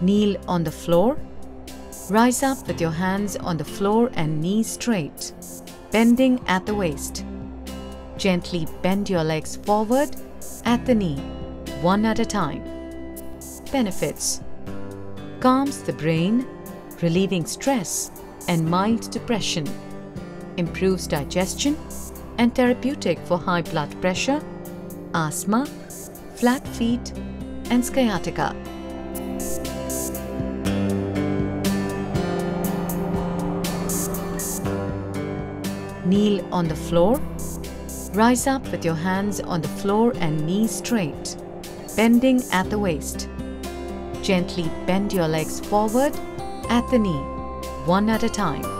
Kneel on the floor. Rise up with your hands on the floor and knees straight, bending at the waist. Gently bend your legs forward at the knee, one at a time. Benefits: calms the brain, relieving stress and mild depression. Improves digestion and therapeutic for high blood pressure, asthma, flat feet and sciatica. Kneel on the floor. Rise up with your hands on the floor and knees straight, bending at the waist. Gently bend your legs forward at the knee, one at a time.